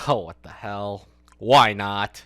Oh, what the hell? Why not?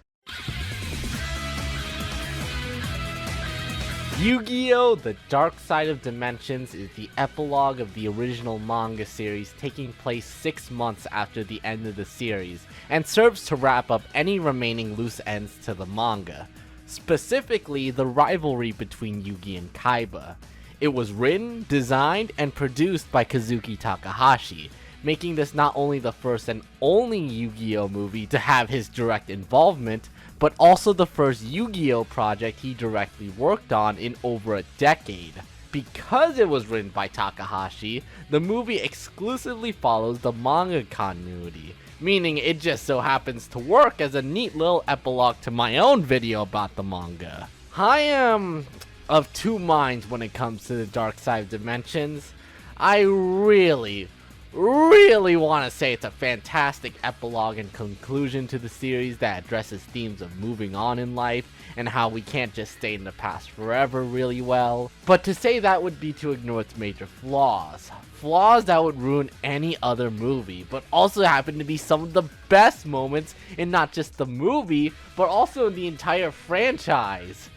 Yu-Gi-Oh! The Dark Side of Dimensions is the epilogue of the original manga series, taking place 6 months after the end of the series, and serves to wrap up any remaining loose ends to the manga. Specifically, the rivalry between Yugi and Kaiba. It was written, designed, and produced by Kazuki Takahashi, making this not only the first and only Yu-Gi-Oh! Movie to have his direct involvement, but also the first Yu-Gi-Oh! Project he directly worked on in over a decade. Because it was written by Takahashi, the movie exclusively follows the manga continuity, meaning it just so happens to work as a neat little epilogue to my own video about the manga. I am of two minds when it comes to the Dark Side of Dimensions. I really want to say it's a fantastic epilogue and conclusion to the series that addresses themes of moving on in life and how we can't just stay in the past forever really well. But to say that would be to ignore its major flaws. Flaws that would ruin any other movie, but also happen to be some of the best moments in not just the movie, but also in the entire franchise.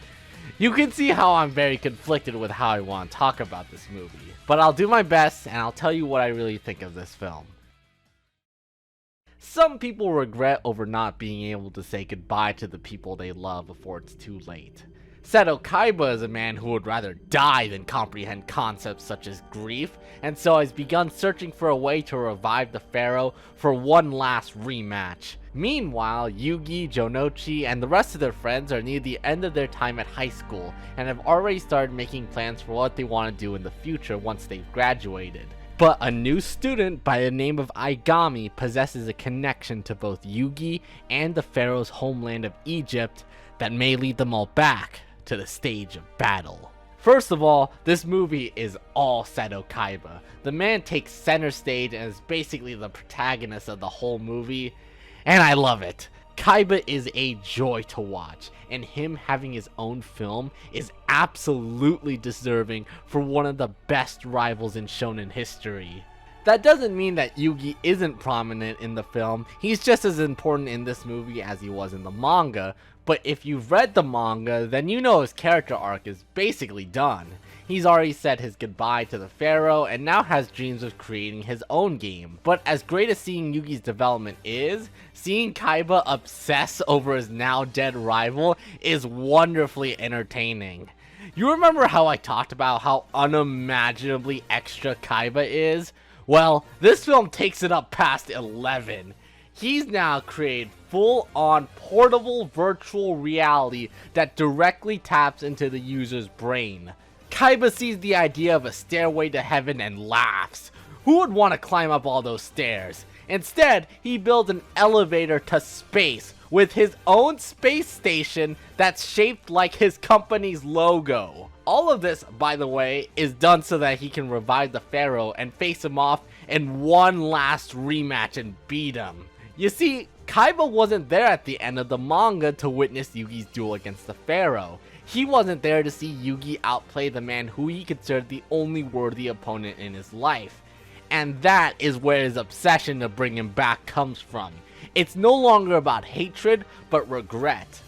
You can see how I'm very conflicted with how I want to talk about this movie. But I'll do my best, and I'll tell you what I really think of this film. Some people regret over not being able to say goodbye to the people they love before it's too late. Seto Kaiba is a man who would rather die than comprehend concepts such as grief, and so has begun searching for a way to revive the pharaoh for one last rematch. Meanwhile, Yugi, Jonochi, and the rest of their friends are near the end of their time at high school and have already started making plans for what they want to do in the future once they've graduated. But a new student by the name of Aigami possesses a connection to both Yugi and the pharaoh's homeland of Egypt that may lead them all back to the stage of battle. First of all, this movie is all Seto Kaiba. The man takes center stage and is basically the protagonist of the whole movie, and I love it. Kaiba is a joy to watch, and him having his own film is absolutely deserving for one of the best rivals in shonen history. That doesn't mean that Yugi isn't prominent in the film. He's just as important in this movie as he was in the manga, but if you've read the manga, then you know his character arc is basically done. He's already said his goodbye to the pharaoh and now has dreams of creating his own game. But as great as seeing Yugi's development is, seeing Kaiba obsess over his now dead rival is wonderfully entertaining. You remember how I talked about how unimaginably extra Kaiba is? Well, this film takes it up past 11. He's now created full-on portable virtual reality that directly taps into the user's brain. Kaiba sees the idea of a stairway to heaven and laughs. Who would want to climb up all those stairs? Instead, he builds an elevator to space with his own space station that's shaped like his company's logo. All of this, by the way, is done so that he can revive the pharaoh and face him off in one last rematch and beat him. You see, Kaiba wasn't there at the end of the manga to witness Yugi's duel against the pharaoh. He wasn't there to see Yugi outplay the man who he considered the only worthy opponent in his life. And that is where his obsession to bring him back comes from. It's no longer about hatred, but regret.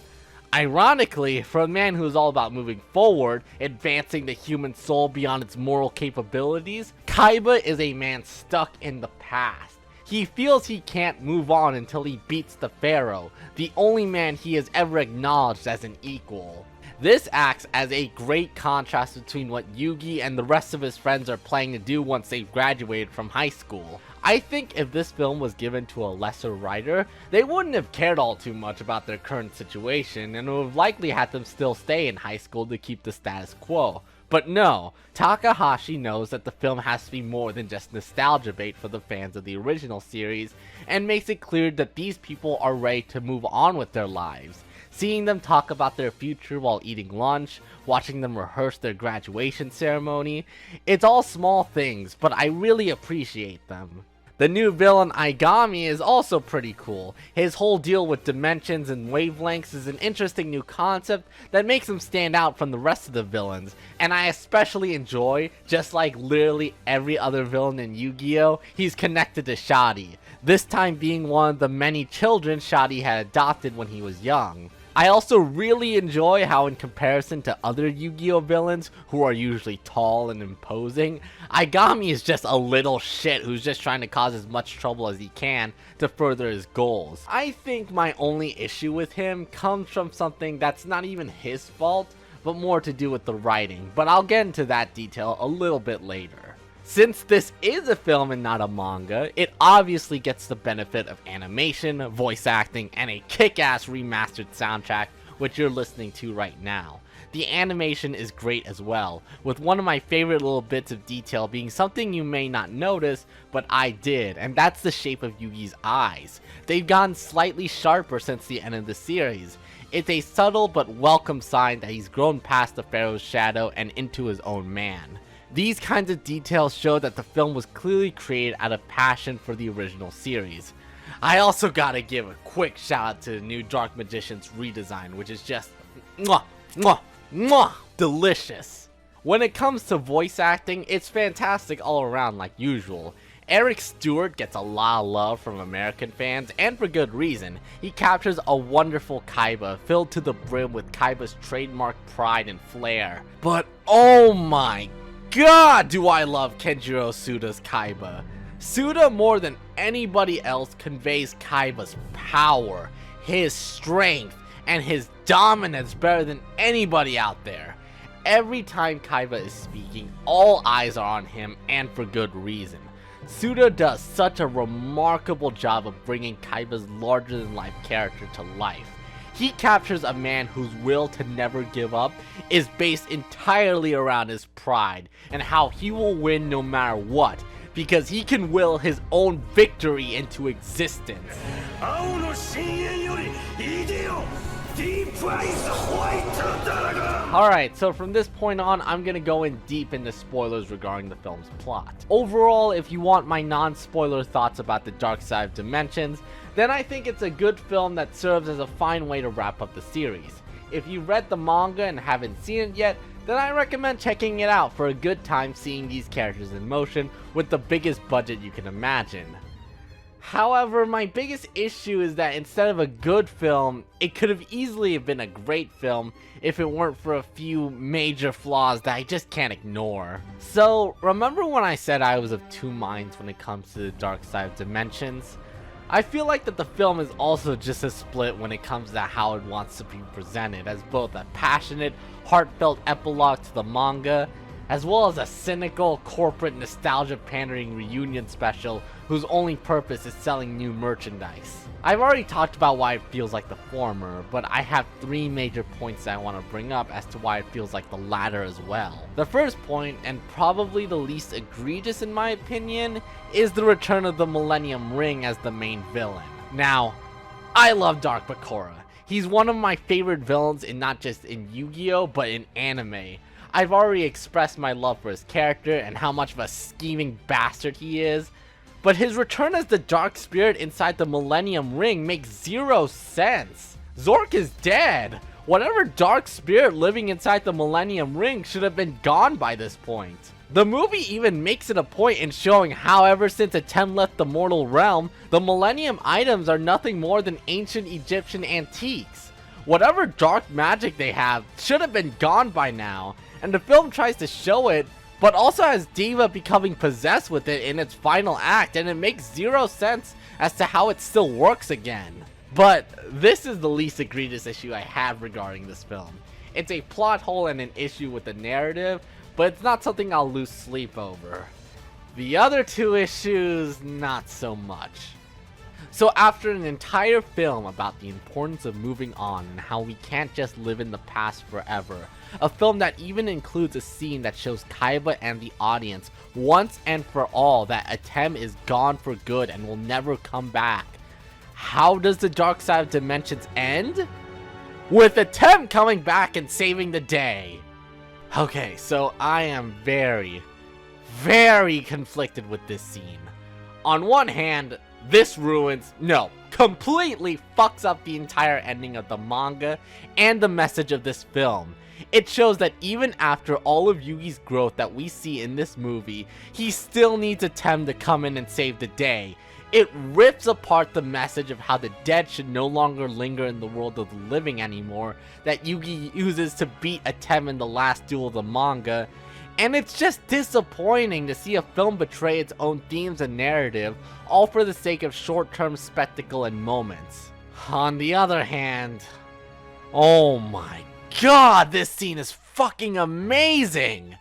Ironically, for a man who is all about moving forward, advancing the human soul beyond its moral capabilities, Kaiba is a man stuck in the past. He feels he can't move on until he beats the pharaoh, the only man he has ever acknowledged as an equal. This acts as a great contrast between what Yugi and the rest of his friends are planning to do once they've graduated from high school. I think if this film was given to a lesser writer, they wouldn't have cared all too much about their current situation and would have likely had them still stay in high school to keep the status quo. But no, Takahashi knows that the film has to be more than just nostalgia bait for the fans of the original series, and makes it clear that these people are ready to move on with their lives. Seeing them talk about their future while eating lunch, watching them rehearse their graduation ceremony, it's all small things, but I really appreciate them. The new villain Aigami is also pretty cool. His whole deal with dimensions and wavelengths is an interesting new concept that makes him stand out from the rest of the villains, and I especially enjoy, just like literally every other villain in Yu-Gi-Oh!, he's connected to Shadi. this time being one of the many children Shadi had adopted when he was young. I also really enjoy how, in comparison to other Yu-Gi-Oh villains who are usually tall and imposing, Aigami is just a little shit who's just trying to cause as much trouble as he can to further his goals. I think my only issue with him comes from something that's not even his fault, but more to do with the writing, but I'll get into that detail a little bit later. Since this is a film and not a manga, it obviously gets the benefit of animation, voice acting, and a kick-ass remastered soundtrack, which you're listening to right now. The animation is great as well, with one of my favorite little bits of detail being something you may not notice, but I did, and that's the shape of Yugi's eyes. They've gotten slightly sharper since the end of the series. It's a subtle but welcome sign that he's grown past the Pharaoh's shadow and into his own man. These kinds of details show that the film was clearly created out of passion for the original series. I also gotta give a quick shout out to the new Dark Magician's redesign, which is just mwah, mwah, mwah, delicious. When it comes to voice acting, it's fantastic all around like usual. Eric Stewart gets a lot of love from American fans, and for good reason. He captures a wonderful Kaiba filled to the brim with Kaiba's trademark pride and flair. But oh my god, do I love Kenjiro Suda's Kaiba. Suda, more than anybody else, conveys Kaiba's power, his strength, and his dominance better than anybody out there. Every time Kaiba is speaking, all eyes are on him, and for good reason. Suda does such a remarkable job of bringing Kaiba's larger-than-life character to life. He captures a man whose will to never give up is based entirely around his pride and how he will win no matter what, because he can will his own victory into existence. Alright, so from this point on, I'm gonna go in deep into spoilers regarding the film's plot. Overall, if you want my non-spoiler thoughts about the Dark Side of Dimensions, then I think it's a good film that serves as a fine way to wrap up the series. If you read the manga and haven't seen it yet, then I recommend checking it out for a good time seeing these characters in motion with the biggest budget you can imagine. However, my biggest issue is that instead of a good film, it could have easily been a great film if it weren't for a few major flaws that I just can't ignore. So, remember when I said I was of two minds when it comes to the Dark Side of Dimensions? I feel like that the film is also just as split when it comes to how it wants to be presented, as both a passionate, heartfelt epilogue to the manga, as well as a cynical, corporate, nostalgia-pandering reunion special whose only purpose is selling new merchandise. I've already talked about why it feels like the former, but I have three major points that I want to bring up as to why it feels like the latter as well. The first point, and probably the least egregious in my opinion, is the return of the Millennium Ring as the main villain. Now, I love Dark Bakura. He's one of my favorite villains in not just in Yu-Gi-Oh, but in anime. I've already expressed my love for his character and how much of a scheming bastard he is, but his return as the Dark Spirit inside the Millennium Ring makes zero sense. Zork is dead. Whatever Dark Spirit living inside the Millennium Ring should have been gone by this point. The movie even makes it a point in showing how ever since Atem left the mortal realm, the Millennium items are nothing more than ancient Egyptian antiques. Whatever dark magic they have should have been gone by now, and the film tries to show it, but also has Diva becoming possessed with it in its final act, and it makes zero sense as to how it still works again. But this is the least egregious issue I have regarding this film. It's a plot hole and an issue with the narrative, but it's not something I'll lose sleep over. The other two issues, not so much. So after an entire film about the importance of moving on and how we can't just live in the past forever, a film that even includes a scene that shows Kaiba and the audience once and for all that Atem is gone for good and will never come back, how does the Dark Side of Dimensions end? With Atem coming back and saving the day. Okay, so I am very, very conflicted with this scene. On one hand, this completely fucks up the entire ending of the manga and the message of this film. It shows that even after all of Yugi's growth that we see in this movie, he still needs Atem to come in and save the day, It rips apart the message of how the dead should no longer linger in the world of the living anymore that Yugi uses to beat Atem in the last duel of the manga, and it's just disappointing to see a film betray its own themes and narrative, all for the sake of short-term spectacle and moments. On the other hand, oh my god, this scene is fucking amazing!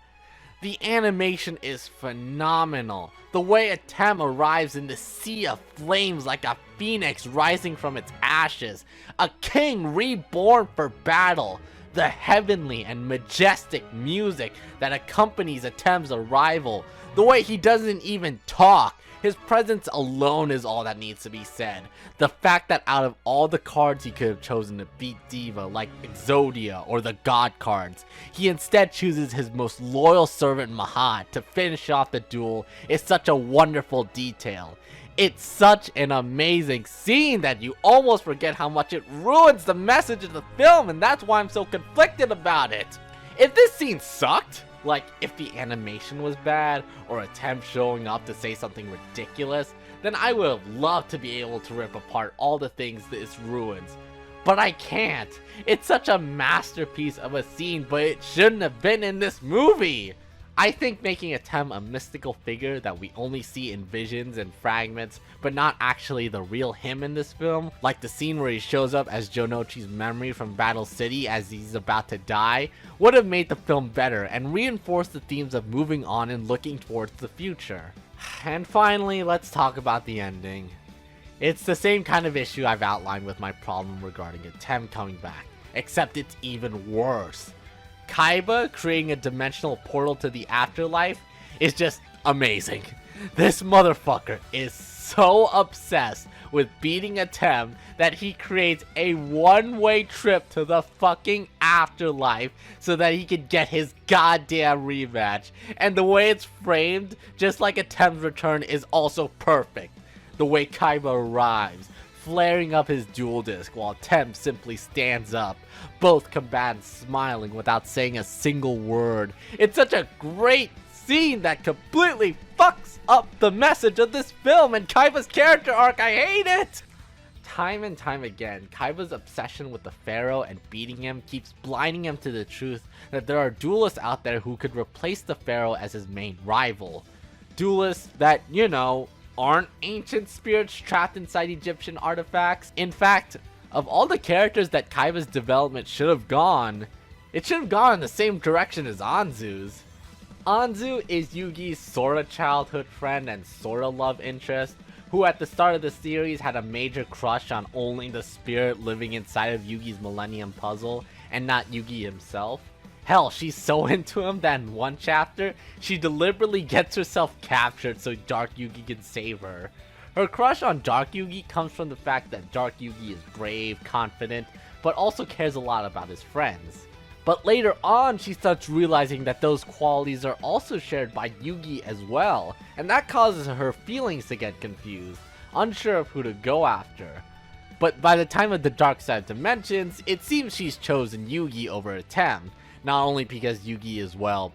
The animation is phenomenal. The way Atem arrives in the sea of flames like a phoenix rising from its ashes, a king reborn for battle. The heavenly and majestic music that accompanies Atem's arrival. The way he doesn't even talk. His presence alone is all that needs to be said. The fact that out of all the cards he could have chosen to beat Diva, like Exodia or the God cards, he instead chooses his most loyal servant Mahat to finish off the duel is such a wonderful detail. It's such an amazing scene that you almost forget how much it ruins the message of the film, and that's why I'm so conflicted about it. If this scene sucked, like if the animation was bad, or Atem showing up to say something ridiculous, then I would have loved to be able to rip apart all the things this ruins. But I can't. It's such a masterpiece of a scene, but it shouldn't have been in this movie. I think making Atem a mystical figure that we only see in visions and fragments, but not actually the real him in this film, like the scene where he shows up as Jonouchi's memory from Battle City as he's about to die, would have made the film better and reinforced the themes of moving on and looking towards the future. And finally, let's talk about the ending. It's the same kind of issue I've outlined with my problem regarding Atem coming back, except it's even worse. Kaiba creating a dimensional portal to the afterlife is just amazing. This motherfucker is so obsessed with beating Atem that he creates a one-way trip to the fucking afterlife so that he can get his goddamn rematch. And the way it's framed, just like Atem's return, is also perfect. The way Kaiba arrives, flaring up his duel disc while Atem simply stands up, both combatants smiling without saying a single word. It's such a great scene that completely fucks up the message of this film and Kaiba's character arc. I hate it! Time and time again, Kaiba's obsession with the Pharaoh and beating him keeps blinding him to the truth that there are duelists out there who could replace the Pharaoh as his main rival. Duelists that, you know, aren't ancient spirits trapped inside Egyptian artifacts. In fact, of all the characters that Kaiba's development should have gone, it should have gone in the same direction as Anzu's. Anzu is Yugi's sorta childhood friend and sorta love interest, who at the start of the series had a major crush on only the spirit living inside of Yugi's Millennium Puzzle, and not Yugi himself. Hell, she's so into him that in one chapter, she deliberately gets herself captured so Dark Yugi can save her. Her crush on Dark Yugi comes from the fact that Dark Yugi is brave, confident, but also cares a lot about his friends. But later on, she starts realizing that those qualities are also shared by Yugi as well, and that causes her feelings to get confused, unsure of who to go after. But by the time of the Dark Side of Dimensions, it seems she's chosen Yugi over Atem. Not only because Yugi is, well,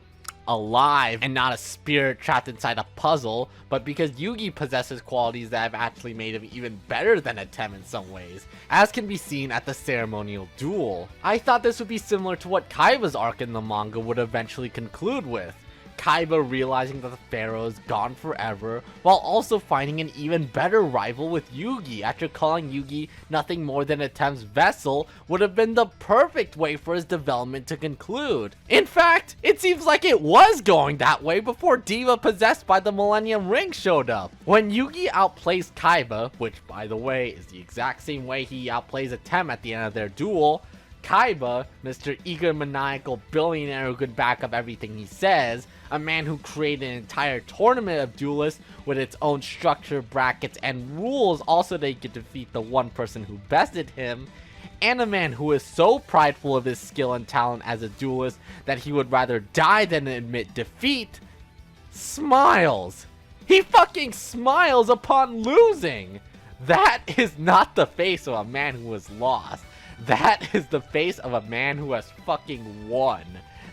alive and not a spirit trapped inside a puzzle, but because Yugi possesses qualities that have actually made him even better than Atem in some ways, as can be seen at the ceremonial duel. I thought this would be similar to what Kaiba's arc in the manga would eventually conclude with. Kaiba realizing that the Pharaoh is gone forever, while also finding an even better rival with Yugi after calling Yugi nothing more than Atem's vessel would have been the perfect way for his development to conclude. In fact, it seems like it was going that way before Diva possessed by the Millennium Ring showed up. When Yugi outplays Kaiba, which by the way is the exact same way he outplays Atem at the end of their duel, Kaiba, Mr. Egomaniacal billionaire who could back up everything he says, a man who created an entire tournament of duelists with its own structure, brackets, and rules also that he could defeat the one person who bested him, and a man who is so prideful of his skill and talent as a duelist that he would rather die than admit defeat, smiles. He fucking smiles upon losing! That is not the face of a man who has lost. That is the face of a man who has fucking won.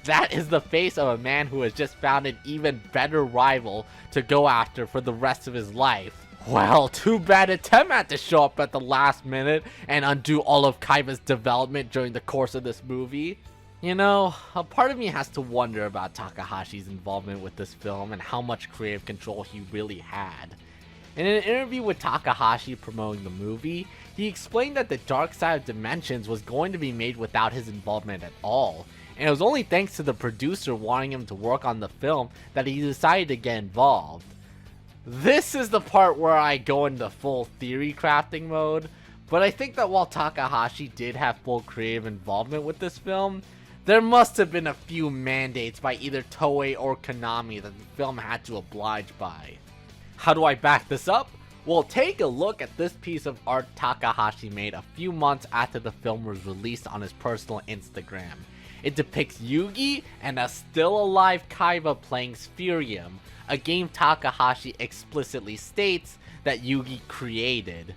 That is the face of a man who has just found an even better rival to go after for the rest of his life. Well, too bad Atem had to show up at the last minute and undo all of Kaiba's development during the course of this movie. You know, a part of me has to wonder about Takahashi's involvement with this film and how much creative control he really had. In an interview with Takahashi promoting the movie, he explained that The Dark Side of Dimensions was going to be made without his involvement at all, and it was only thanks to the producer wanting him to work on the film that he decided to get involved. This is the part where I go into full theory crafting mode, but I think that while Takahashi did have full creative involvement with this film, there must have been a few mandates by either Toei or Konami that the film had to oblige by. How do I back this up? Well, take a look at this piece of art Takahashi made a few months after the film was released on his personal Instagram. It depicts Yugi and a still alive Kaiba playing Spherium, a game Takahashi explicitly states that Yugi created.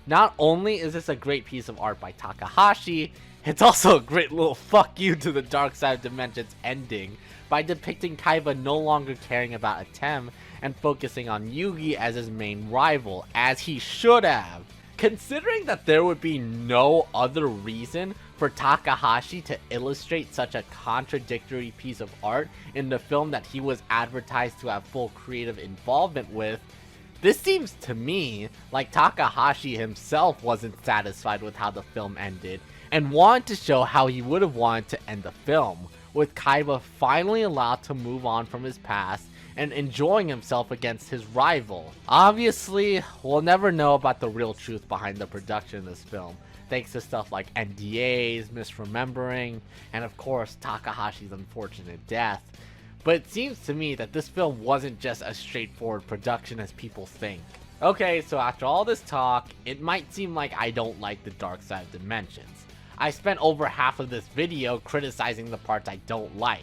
Not only is this a great piece of art by Takahashi, it's also a great little fuck you to the Dark Side of Dimensions ending by depicting Kaiba no longer caring about Atem and focusing on Yugi as his main rival, as he should have. Considering that there would be no other reason for Takahashi to illustrate such a contradictory piece of art in the film that he was advertised to have full creative involvement with, this seems to me like Takahashi himself wasn't satisfied with how the film ended and wanted to show how he would have wanted to end the film, with Kaiba finally allowed to move on from his past and enjoying himself against his rival. Obviously, we'll never know about the real truth behind the production of this film, thanks to stuff like NDAs, misremembering, and of course Takahashi's unfortunate death. But it seems to me that this film wasn't just a straightforward production as people think. Okay, so after all this talk, it might seem like I don't like The Dark Side of Dimensions. I spent over half of this video criticizing the parts I don't like.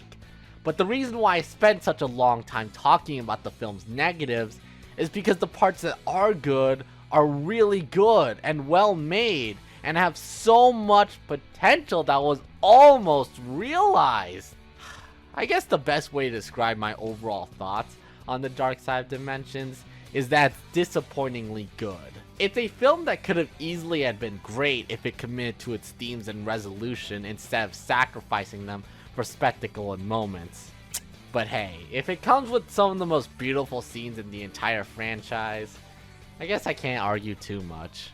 But the reason why I spent such a long time talking about the film's negatives is because the parts that are good are really good and well made and have so much potential that was almost realized. I guess the best way to describe my overall thoughts on The Dark Side of Dimensions is that it's disappointingly good. It's a film that could have easily had been great if it committed to its themes and resolution instead of sacrificing them for spectacle and moments. But hey, if it comes with some of the most beautiful scenes in the entire franchise, I guess I can't argue too much.